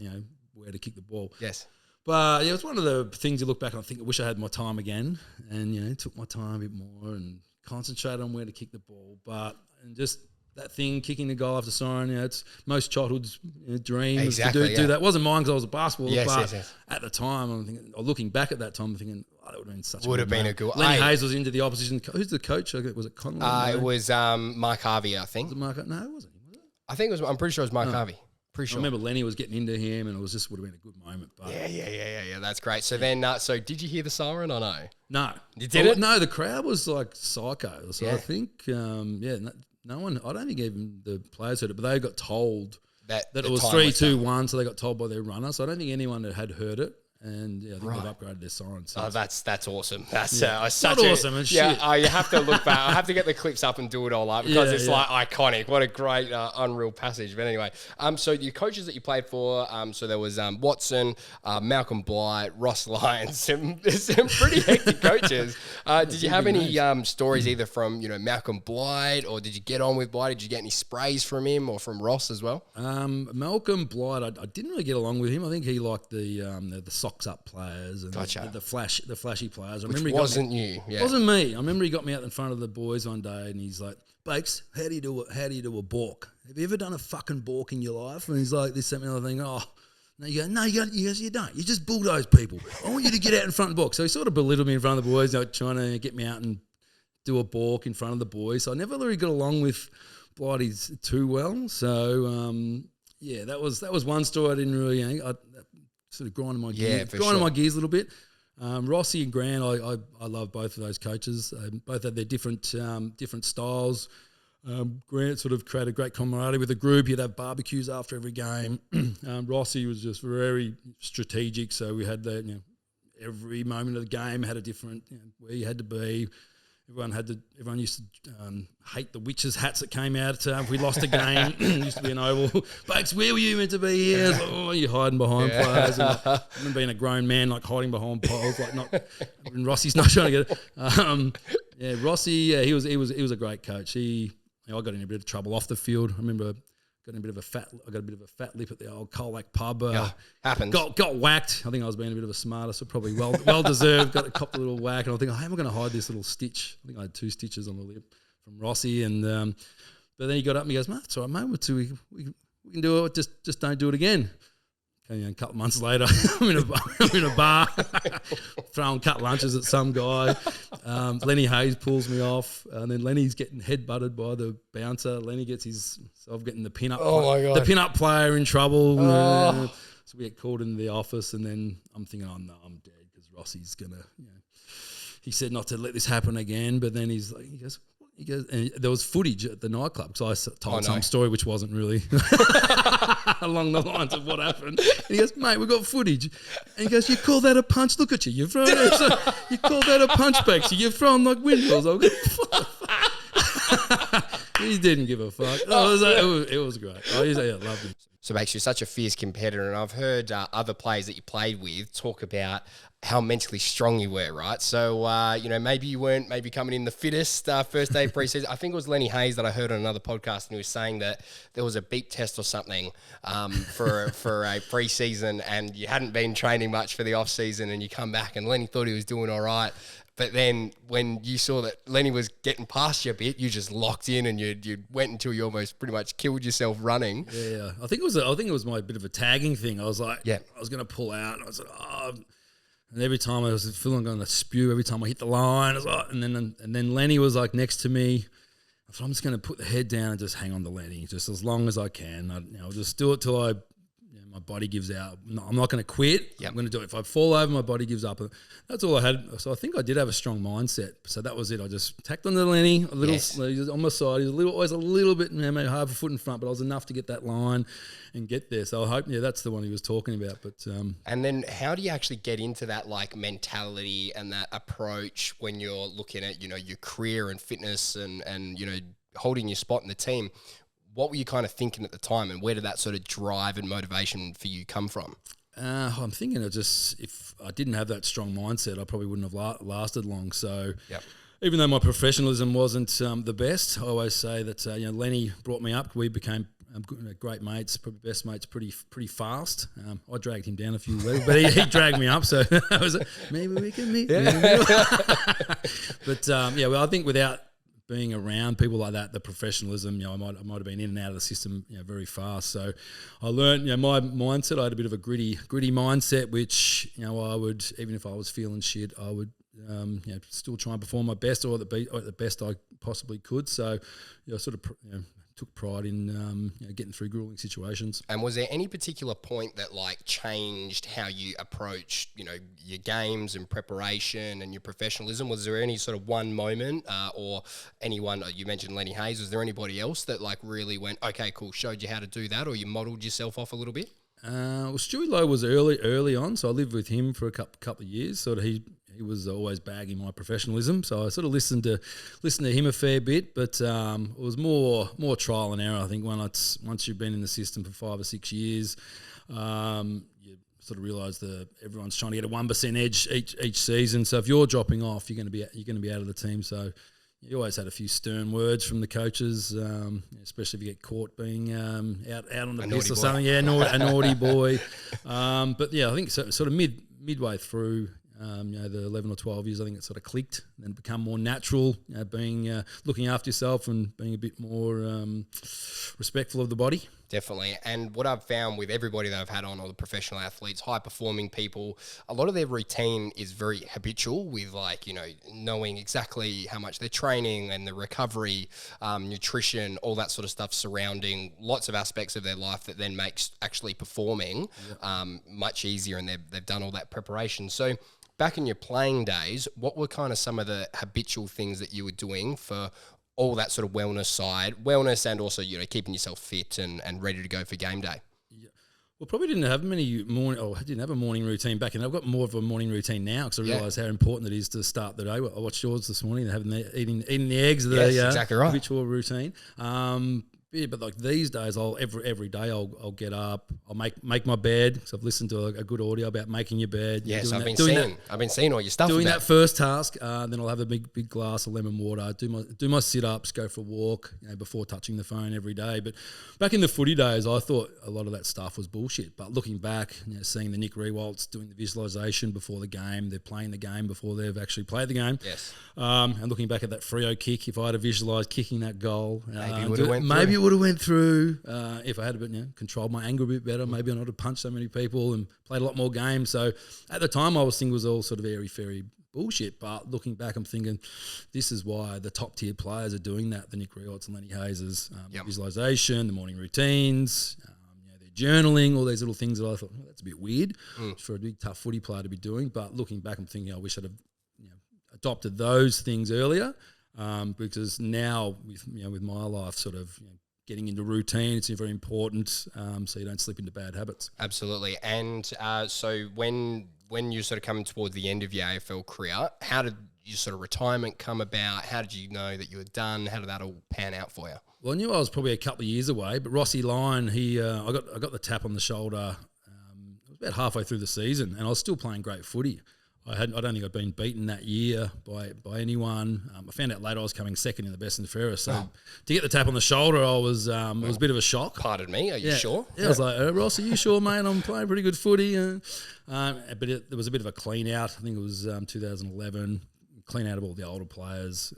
where to kick the ball. Yes. But, it's one of the things you look back and I think, I wish I had my time again and, took my time a bit more and concentrated on where to kick the ball. But just that thing, kicking the goal after siren, it's most childhood's dream to do that. It wasn't mine because I was a basketballer, but at the time, I'm thinking, or looking back at that time, I'm thinking, that would have been such a good Lenny Hayes was into the opposition. Who's the coach? Was it Conley? It was Mark Harvey, I think. Was it Mark? No, it wasn't. Was it? I think it was. I'm pretty sure it was Mark Harvey. Pretty sure. I remember Lenny was getting into him, and it was would have been a good moment. But yeah. That's great. So then, so did you hear the siren or no? No, you didn't. No, the crowd was like psycho. So I think, no one. I don't think even the players heard it, but they got told that it was 3-2-1. So they got told by their runner. So I don't think anyone had heard it. And I think they've upgraded their siren. Oh, that's awesome. That's such awesome. And shit. You have to look back. I have to get the clips up and do it all up because it's iconic. What a great, unreal passage. But anyway, so your coaches that you played for, so there was Watson, Malcolm Blight, Ross Lyons, some pretty hectic coaches. Did you have any stories either from Malcolm Blight, or did you get on with Blight? Did you get any sprays from him or from Ross as well? Malcolm Blight, I didn't really get along with him. I think he liked the socks up players and the flashy players. Which wasn't you. Yeah. Wasn't me. I remember he got me out in front of the boys one day and he's like, Bakes, how do you do a balk? Have you ever done a fucking balk in your life? And he's like, this, that, and the other thing. Oh, no, you go, you don't. You just bulldoze people. I want you to get out in front of the balk. So he sort of belittled me in front of the boys, trying to get me out and do a balk in front of the boys. So I never really got along with Blighties too well. So, that was one story I didn't really, sort of grinding my gears a little bit. Rossi and Grant, I love both of those coaches. Both had their different styles. Grant sort of created great camaraderie with the group. He'd have barbecues after every game. Rossi was just very strategic, so we had that. Every moment of the game had a different where you had to be. Everyone used to hate the witches' hats that came out if we lost a game. It used to be an oval. Bakes, where were you meant to be here? Like, oh, you're hiding behind players. And I remember being a grown man, like hiding behind poles, like not. And Rossi's not trying to get it. Rossi. Yeah, he was a great coach. I got in a bit of trouble off the field. I remember. I got a bit of a fat lip at the old Colac pub. Happens. Got whacked. I think I was being a bit of a smarter, so probably well deserved. Copped a little whack, and I think, how am I going to hide this little stitch? I think I had 2 stitches on the lip from Rossi, and but then he got up and he goes, "Mate, it's all right, mate. We can do it. Just don't do it again." Okay, a couple of months later, I'm in a bar throwing cut lunches at some guy. Lenny Hayes pulls me off, and then Lenny's getting headbutted by the bouncer. Lenny gets himself getting the pin-up the pin-up player in trouble. So we get called into the office, and then I'm thinking, oh no, I'm dead because Rossi's gonna. He said not to let this happen again, but then he goes, and there was footage at the nightclub because I told some story which wasn't really along the lines of what happened. And he goes, mate, we got footage. And he goes, you call that a punch? Look at you. You call that a punch back. So you're throwing like windmills. I go, he didn't give a fuck. It was great. I loved him. So, Max, you're such a fierce competitor, and I've heard other players that you played with talk about how mentally strong you were, right? So, maybe you weren't coming in the fittest first day of preseason. I think it was Lenny Hayes that I heard on another podcast, and he was saying that there was a beep test or something for a preseason, and you hadn't been training much for the off season, and you come back, and Lenny thought he was doing all right. But then when you saw that Lenny was getting past you a bit, you just locked in and you went until you almost pretty much killed yourself running. Yeah. I think it was my bit of a tagging thing. I was like, I was going to pull out, and I was like, oh. And every time I was feeling going to spew, every time I hit the line, I was like, and then Lenny was like next to me. I thought, I'm just going to put the head down and just hang on to Lenny just as long as I can. I'll just do it till my body gives out. No, I'm not going to quit. Yep. I'm going to do it. If I fall over, my body gives up. That's all I had. So I think I did have a strong mindset. So that was it. I just tacked on to Lenny a little. Yes. He was on my side. He was always a little bit, maybe half a foot in front, but I was enough to get that line and get there. So I hope, that's the one he was talking about. But and then how do you actually get into that like mentality and that approach when you're looking at your career and fitness and holding your spot in the team? What were you kind of thinking at the time, and where did that sort of drive and motivation for you come from? I'm thinking if I didn't have that strong mindset, I probably wouldn't have lasted long. So even though my professionalism wasn't the best, I always say that Lenny brought me up. We became great mates, probably best mates pretty fast. I dragged him down a few levels, but he dragged me up. So I was like, maybe we can meet. But I think without being around people like that, the professionalism, I might have been in and out of the system, very fast. So I learned, my mindset. I had a bit of a gritty mindset, which I would, even if I was feeling shit, I would, still try and perform my best or the best I possibly could. So, I sort of, took pride in getting through grueling situations. And was there any particular point that changed how you approached your games and preparation and your professionalism? Was there any sort of one moment or anyone? You mentioned Lenny Hayes. Was there anybody else that really went, okay, cool, showed you how to do that, or you modelled yourself off a little bit? Well, Stewie Lowe was early on, so I lived with him for a couple of years. Sort of he was always bagging my professionalism, so I sort of listened to him a fair bit. But it was more trial and error. I think once you've been in the system for 5 or 6 years, you sort of realise that everyone's trying to get a 1% edge each season. So if you're dropping off, you're going to be out of the team. So you always had a few stern words from the coaches, especially if you get caught being out on the piss or something. Yeah, a naughty boy. But I think sort of midway through, the 11 or 12 years, I think it sort of clicked and become more natural, being looking after yourself and being a bit more respectful of the body. Definitely. And what I've found with everybody that I've had on, all the professional athletes, high-performing people, a lot of their routine is very habitual with knowing exactly how much they're training and the recovery, nutrition, all that sort of stuff surrounding lots of aspects of their life that then makes actually performing much easier, and they've done all that preparation. So back in your playing days, what were kind of some of the habitual things that you were doing for all that sort of wellness and also, keeping yourself fit and ready to go for game day? Yeah. Well, probably didn't have I didn't have a morning routine back then. I've got more of a morning routine now because I realise how important it is to start the day. I watched yours this morning, eating the eggs, exactly right. habitual routine. Yeah, but like these days, every day I'll get up, I'll make my bed because I've listened to a good audio about making your bed. Yes, I've been seeing all your stuff. Doing that first task, then I'll have a big glass of lemon water. Do my sit ups, go for a walk, before touching the phone every day. But back in the footy days, I thought a lot of that stuff was bullshit. But looking back, seeing the Nick Rewalts doing the visualization before the game, they're playing the game before they've actually played the game. Yes. And looking back at that Freo kick, if I had visualised kicking that goal, maybe it would have went through. If I had a bit, controlled my anger a bit better, maybe I not have punched so many people and played a lot more games. So at the time, I was thinking it was all sort of airy-fairy bullshit. But looking back, I'm thinking this is why the top-tier players are doing that. The Nick Riots and Lenny Hayes' visualisation, the morning routines, their journaling, all these little things that I thought, that's a bit weird for a big, tough footy player to be doing. But looking back, I'm thinking I wish I'd have adopted those things earlier because now with my life sort of getting into routine, it's very important so you don't slip into bad habits. Absolutely. And so when you're sort of coming towards the end of your AFL career, how did your sort of retirement come about? How did you know that you were done? How did that all pan out for you? Well, I knew I was probably a couple of years away, but Rossi Lyon, I got the tap on the shoulder. It was about halfway through the season, and I was still playing great footy. I don't think I'd been beaten that year by anyone. I found out later I was coming second in the best and fairest. So to get the tap on the shoulder, it was a bit of a shock. Pardon me, are you sure? Yeah, I was like, Ross, are you sure, mate? I'm playing pretty good footy. But there was a bit of a clean out. I think it was 2011, clean out of all the older players.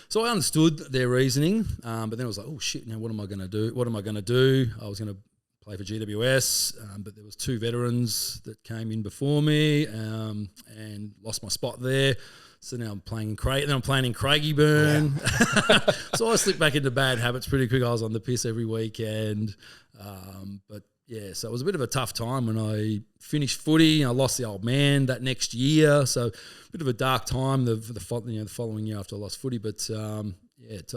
So I understood their reasoning, but then I was like, oh shit, now what am I going to do? I was going to play for GWS, but there was two veterans that came in before me and lost my spot there. So now I'm playing in Craigieburn. Yeah. So I slipped back into bad habits pretty quick. I was on the piss every weekend. But yeah, so it was a bit of a tough time when I finished footy. I lost the old man that next year. So a bit of a dark time the following year after I lost footy. But so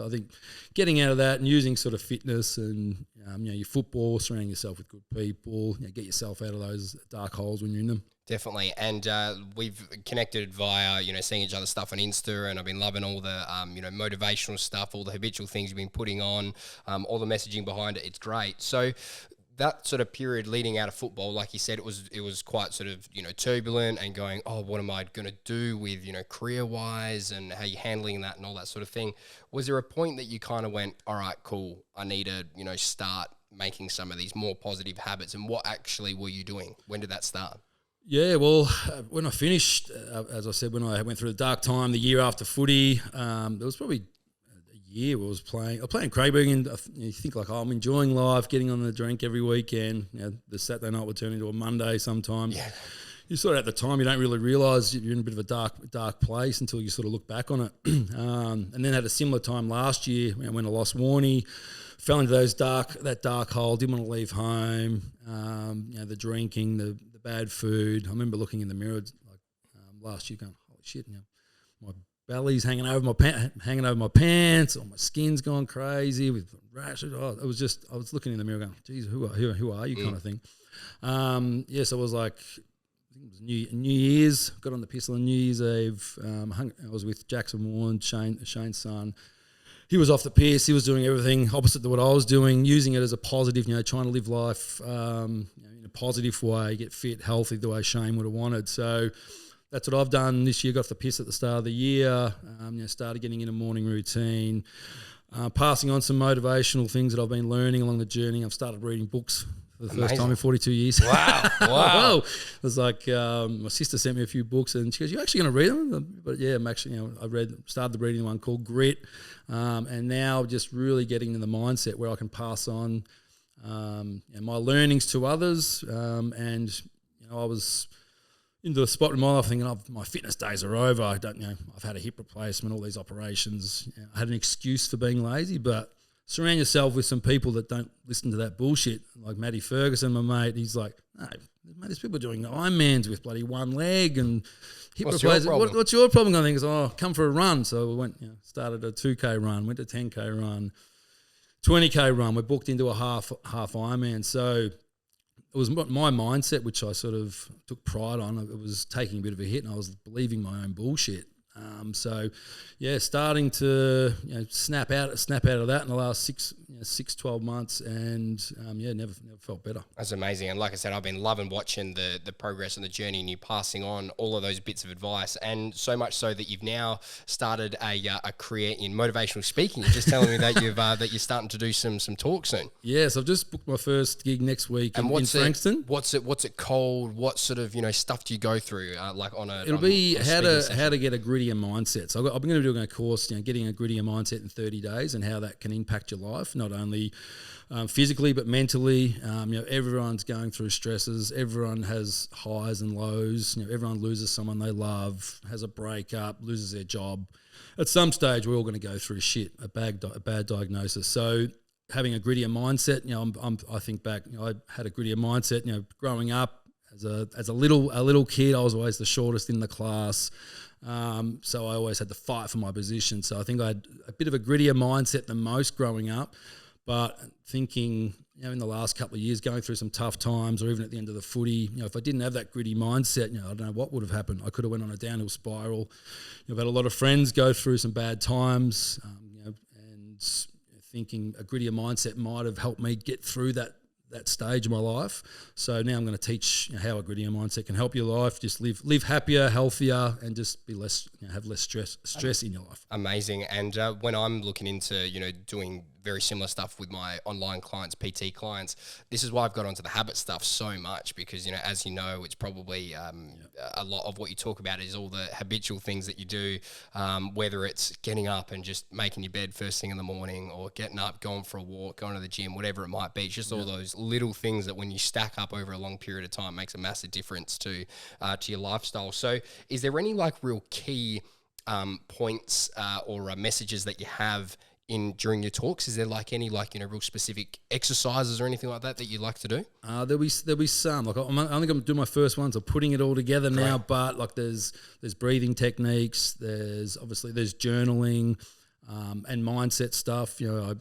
I think getting out of that and using sort of fitness and your football, surrounding yourself with good people, get yourself out of those dark holes when you're in them. Definitely, and we've connected via seeing each other's stuff on Insta, and I've been loving all the motivational stuff, all the habitual things you've been putting on, all the messaging behind it. It's great. So that sort of period leading out of football, like you said, it was quite sort of turbulent and going, oh, what am I going to do with career wise and how you're handling that and all that sort of thing. Was there a point that you kind of went, all right, cool, I need to start making some of these more positive habits, and what actually were you doing? When did that start? Yeah, well, when I finished, as I said, when I went through the dark time, the year after footy, there was probably year I was playing Craigieburn, and you think like, I'm enjoying life, getting on the drink every weekend. The Saturday night would turn into a Monday sometimes. Yeah. You sort of at the time you don't really realise you're in a bit of a dark place until you sort of look back on it. And then had a similar time last year when I lost Warnie, fell into that dark hole, didn't want to leave home. The drinking, the bad food. I remember looking in the mirror last year, going, holy shit, my belly's hanging over my pants, or my skin's gone crazy with rashes. I was looking in the mirror going, geez, who are you kind of thing. So I was like, I think it was New Year's, got on the piss on New Year's Eve. I was with Jackson Warren, Shane's son. He was off the piss. He was doing everything opposite to what I was doing, using it as a positive, trying to live life in a positive way, get fit, healthy, the way Shane would have wanted. So that's what I've done this year. Got off the piss at the start of the year. Started getting in a morning routine, passing on some motivational things that I've been learning along the journey. I've started reading books for the first time in 42 years. Wow. Whoa. It was like my sister sent me a few books, and she goes, "You actually going to read them?" But yeah, I'm actually. Started reading one called Grit, and now just really getting in the mindset where I can pass on my learnings to others. I was into a spot in my life thinking, my fitness days are over. I've had a hip replacement, all these operations. I had an excuse for being lazy, but surround yourself with some people that don't listen to that bullshit. Like Matty Ferguson, my mate, he's like, no, mate, there's people doing Ironmans with bloody one leg and hip replacement. What's your problem? I think come for a run. So we went, started a 2K run, went to 10K run, 20K run. We're booked into a half Ironman. So it was my mindset, which I sort of took pride on. It was taking a bit of a hit, and I was believing my own bullshit. So, yeah, starting to snap out of that in the last 12 months, and never felt better. That's amazing. And like I said, I've been loving watching the progress and the journey, and you passing on all of those bits of advice, and so much so that you've now started a career in motivational speaking. You're just telling me that you're starting to do some talk soon. Yes, I've just booked my first gig next week in Frankston. What's it called? What sort of stuff do you go through? It'll be how to get a grittier mindset. So I'm going to be doing a course, getting a grittier mindset in 30 days, and how that can impact your life, not only physically but mentally. Everyone's going through stresses. Everyone has highs and lows. Everyone loses someone they love, has a breakup, loses their job. At some stage, we're all going to go through shit, a bad diagnosis. So having a grittier mindset, I think back, I had a grittier mindset. Growing up as a little kid, I was always the shortest in the class. So I always had to fight for my position. So I think I had a bit of a grittier mindset than most growing up. But thinking, in the last couple of years, going through some tough times, or even at the end of the footy, if I didn't have that gritty mindset, I don't know what would have happened. I could have went on a downhill spiral. I've had a lot of friends go through some bad times, and thinking a grittier mindset might have helped me get through that stage of my life. So now I'm going to teach how a grittier mindset can help your life. Just live happier, healthier, and just be less, have less stress in your life. Amazing. And when I'm looking into, doing very similar stuff with my online clients, PT clients, this is why I've got onto the habit stuff so much, because, as you know, it's probably a lot of what you talk about is all the habitual things that you do, whether it's getting up and just making your bed first thing in the morning, or getting up, going for a walk, going to the gym, whatever it might be. It's just all those little things that when you stack up over a long period of time makes a massive difference to your lifestyle. So is there any real key points or messages that you have during your talks? Is there any real specific exercises or anything like that you like to do? There'll be some. I'm only going to do my first ones. I'm putting it all together now. But there's breathing techniques. There's journaling and mindset stuff. I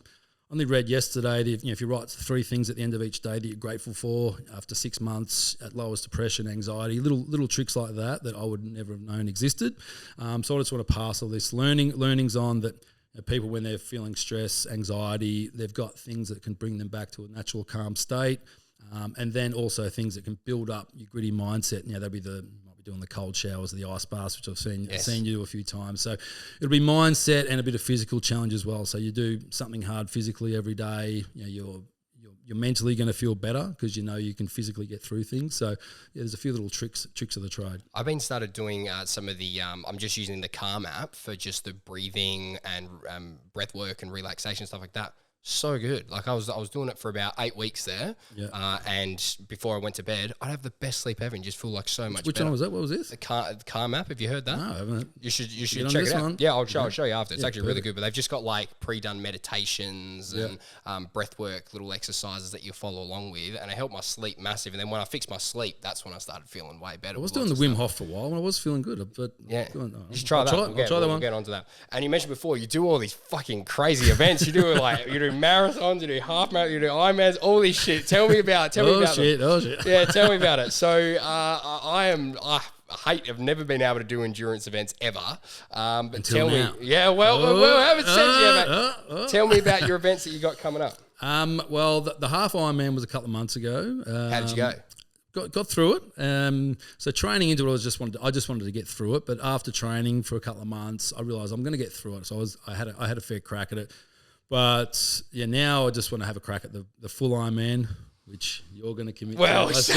only read yesterday that if you write 3 things at the end of each day that you're grateful for, after 6 months, it lowers depression, anxiety, little tricks like that I would never have known existed. So I just want to pass all this learnings on that. People, when they're feeling stress, anxiety, they've got things that can bring them back to a natural, calm state, and then also things that can build up your gritty mindset. They'll be might be doing the cold showers, the ice baths, which I've seen you do a few times. So it'll be mindset and a bit of physical challenge as well. So you do something hard physically every day. You're mentally going to feel better because you can physically get through things. So there's a few little tricks of the trade. I've been started doing some of the I'm just using the Calm app for just the breathing and breath work and relaxation, stuff like that. So good. I was doing it for about 8 weeks there, and before I went to bed, I'd have the best sleep ever and just feel so much better. Which one was that? What was this? The Calm app. Have you heard that? No, I haven't. You should check it out. One? Yeah, I'll show you after. It's actually really good. But they've just got pre-done meditations and breath work, little exercises that you follow along with, and it helped my sleep massive. And then when I fixed my sleep, that's when I started feeling way better. I was doing the Wim Hof for a while, and I was feeling good. But you should try that. We'll get onto that. And you mentioned before, you do all these fucking crazy events. You do you do marathons. You do half marathon, you do Ironmans, all this shit. Tell me about them. Oh shit. Yeah, tell me about it. So I have never been able to do endurance events ever. But until tell now. Me, I haven't said yet. Tell me about your events that you got coming up. Well, the half Ironman was a couple of months ago. How did you go? Got through it. So training into it, I just wanted to get through it. But after training for a couple of months, I realised I'm going to get through it. So I had a fair crack at it. But now I just want to have a crack at the full Ironman, which you're going to commit to. Well, so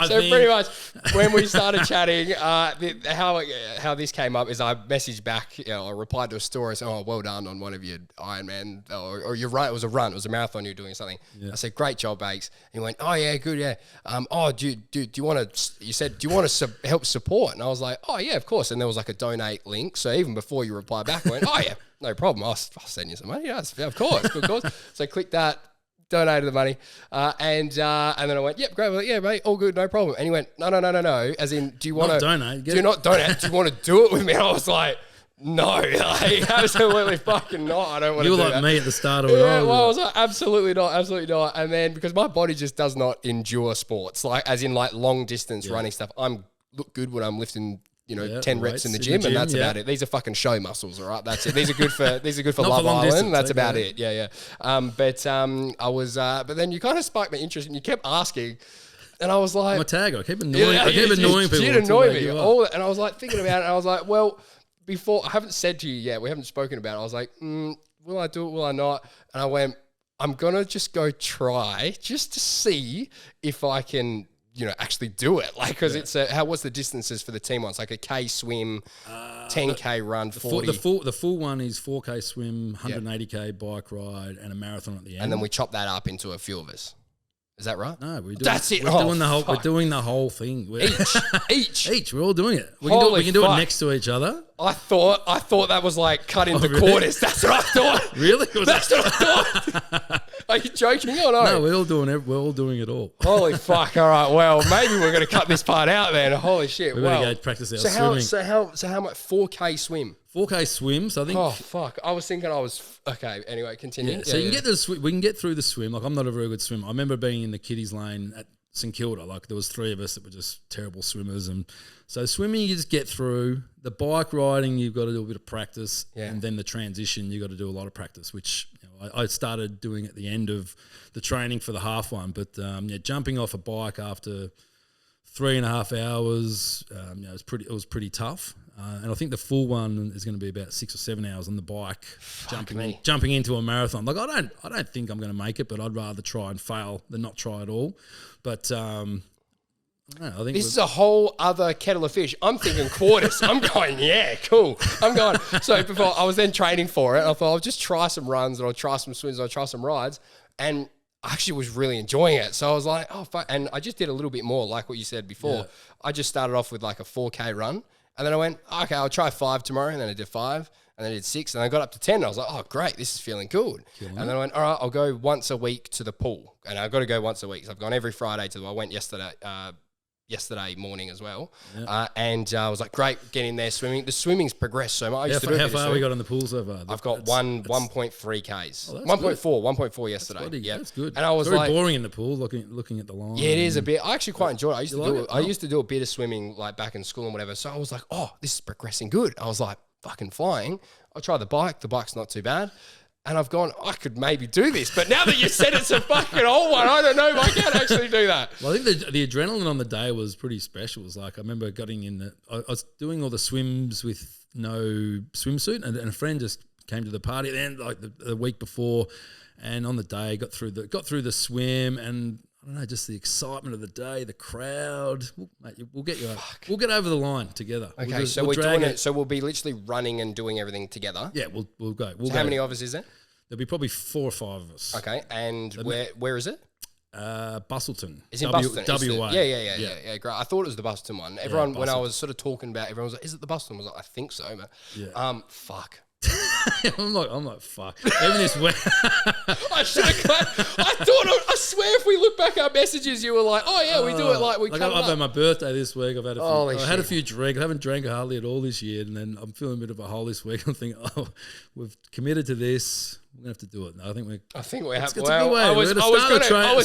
pretty much when we started chatting, how this came up is I messaged back, I replied to a story saying, "Oh, well done on one of your Ironman, or you're right, it was a marathon you're doing something." Yeah. I said, "Great job, Bakes." And he went, "Oh yeah, good, yeah. Do you want to?" You said, "Do you want to help support?" And I was like, "Oh yeah, of course." And there was a donate link. So even before you replied back, I went, "Oh yeah, no problem. I'll send you some money." Yes, of course. So click that. Donated the money, and then I went, "Yep, great, well, yeah, mate, all good, no problem." And he went, "No, as in, do you want to donate? Do not donate. Do you want to do it with me?" And I was like, No, like, absolutely fucking not. I don't want to You do were like that. me at the start of it. Yeah, well, I was like, absolutely not. And then because my body just does not endure sports, like as in like long distance running stuff. I'm look good when I'm lifting, 10 reps in the gym, and that's about it. These are fucking show muscles, all right? That's it. These are good for Love Island. Distance, that's about it. Yeah. I was, but then you kind of sparked my interest, and you kept asking. And I was like, I'm a tagger. I keep annoying people. You'd annoy me. And I was like thinking about it. And I was like, well, before, I haven't said to you yet. We haven't spoken about it. I was like, will I do it? Will I not? And I went, I'm going to just go try just to see if I can, actually do it. Like, because it's what's the distances for the team ones? Like a K swim, 10K run, 40. The full one is 4K swim, 180K bike ride, and a marathon at the end. And then we chop that up into a few of us. Is that right? No, that's it. We're doing the whole thing. Each. We're all doing it. We can do it next to each other. I thought that was like cut into quarters. That's what I thought. Really? That's what I thought. Are you joking or no? No, we're all doing it all. Holy fuck! All right. Well, maybe we're going to cut this part out then. Holy shit! We're going to go practice our swimming. So how much 4K swim? 4K swim. So I think. Oh fuck! I was thinking okay. Anyway, continue. Yeah, so you can get we can get through the swim. Like I'm not a very good swimmer. I remember being in the kiddies lane at Saint Kilda. Like there was 3 of us that were just terrible swimmers, and so swimming you just get through. The bike riding you've got to do a bit of practice, and then the transition you got to do a lot of practice, which I started doing at the end of the training for the half one. But jumping off a bike after 3.5 hours, it was pretty tough. And I think the full one is going to be about 6 or 7 hours on the bike, jumping into a marathon. Like I don't think I'm going to make it, but I'd rather try and fail than not try at all. But I think this is a whole other kettle of fish. I'm thinking quarters. I'm going, yeah, cool. I'm going. So before I was then training for it, I thought I'll just try some runs and I'll try some swims and I'll try some rides. And I actually was really enjoying it. So I was like, oh, fuck. And I just did a little bit more like what you said before. Yeah. I just started off with like a 4K run. And then I went, okay, I'll try 5 tomorrow. And then I did 5. And then I did 6. And I got up to 10. And I was like, oh, great. This is feeling good. And then I went, all right, I'll go once a week to the pool. And I've got to go once a week. So I've gone every Friday to the pool. I went yesterday morning as well. And I was like, great, get in there swimming. The swimming's progressed so much. How far we got on the pool so far? I've got 1.3 Ks. 1.4 yesterday. Yeah, that's good. And I was very boring in the pool, looking at the line. Yeah, it is a bit. I actually quite enjoy it. I used to do a bit of swimming like back in school and whatever. So I was like, oh, this is progressing good. I was like, fucking flying. I'll try the bike. The bike's not too bad. And I've gone, I could maybe do this. But now that you said it's a fucking old one, I don't know if I can actually do that. Well, I think the adrenaline on the day was pretty special. It was like, I remember getting in I was doing all the swims with no swimsuit, and a friend just came to the party then, like the week before, and on the day got through the swim, and I don't know, just the excitement of the day, the crowd. We'll get you up. We'll get over the line together. Okay, so we're doing it. So we'll be literally running and doing everything together. Yeah, we'll go. So how many of us is there? There'll be probably 4 or 5 of us. Okay, and where is it? Bustleton. Is it Bustleton? WA. Yeah, great. I thought it was the Bustleton one. Everyone, when I was sort of talking about, everyone was like, "Is it the Bustleton?" I was like, "I think so," but fuck. I'm like, fuck. Even this way. I should have. I swear, if we look back at our messages, you were like, "Oh yeah, we do it like we." I've had my birthday this week. I've had a few drinks. I haven't drank hardly at all this year, and then I'm feeling a bit of a hole this week. I'm thinking, we've committed to this. We're gonna have to do it. I think we have. Well, I was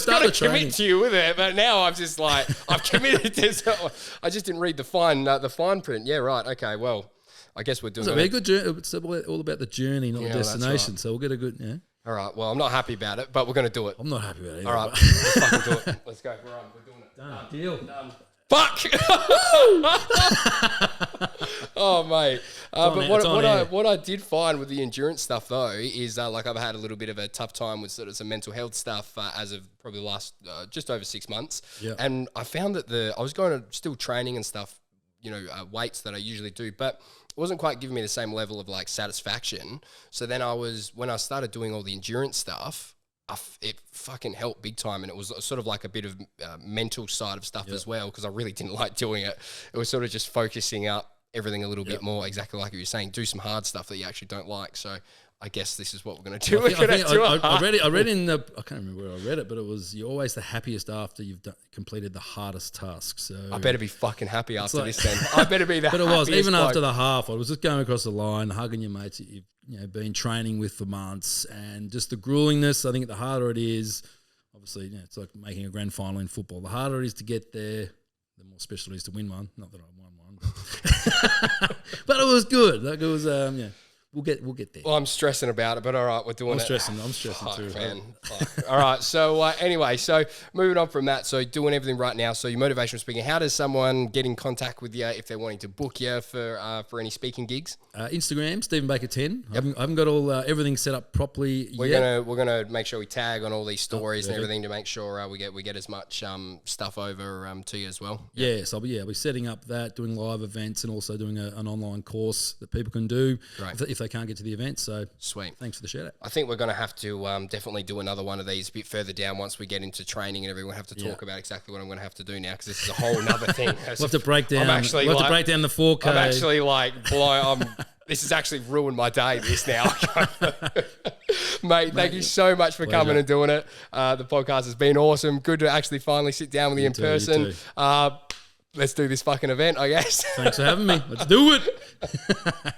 going to commit to you with it, but now I've just like I've committed to. So I just didn't read the fine print. Yeah, right. Okay. Well, I guess we're doing. It's a very good journey. It's all about the journey, not the destination. Right. So we'll get a good. Yeah. All right. Well, I'm not happy about it, but we're going to do it. I'm not happy about it either. All right. Let's fucking do it. Let's go. We're on. We're doing it. Done. Deal. Done. Fuck! Oh, mate. But what I did find with the endurance stuff, though, is like I've had a little bit of a tough time with sort of some mental health stuff as of probably the last just over 6 months. Yeah. And I found that I was going to still training and stuff, weights that I usually do, but it wasn't quite giving me the same level of like satisfaction. So then when I started doing all the endurance stuff, it fucking helped big time, and it was sort of like a bit of mental side of stuff as well, because I really didn't like doing it. It was sort of just focusing up everything a little bit more, exactly like you were saying, do some hard stuff that you actually don't like. So I guess this is what we're going to do. I read in the, I can't remember where I read it, but it was you're always the happiest after you've completed the hardest task. So I better be fucking happy after this then. I better be the But it happiest was, even bloke. after the half, I was just going across the line, hugging your mates that you've been training with for months, and just the gruelingness. I think the harder it is, obviously, it's like making a grand final in football. The harder it is to get there, the more special it is to win one. Not that I won one, but it was good. Like it was, we'll get there. Well, I'm stressing about it, but all right, we're doing I'm it. stressing Fuck, too. Man. Fuck. All right, so anyway, so moving on from that, so doing everything right now. So your motivational speaking, how does someone get in contact with you if they're wanting to book you for any speaking gigs? Instagram, Stephen Baker 10. I haven't got all everything set up properly yet. We're gonna make sure we tag on all these stories and everything to make sure we get as much stuff over to you as well. Yes, I'll be setting up that, doing live events, and also doing an online course that people can do if they can't get to the event. So sweet. Thanks for the shout out. I think we're going to have to definitely do another one of these a bit further down once we get into training and everyone have to talk about exactly what I'm going to have to do now because this is a whole nother thing. We'll have to break down. We'll have to break down the 4K. I'm actually this has actually ruined my day. This now, mate. Thank you so much for coming and doing it. The podcast has been awesome. Good to actually finally sit down with you in person. Let's do this fucking event, I guess. Thanks for having me. Let's do it.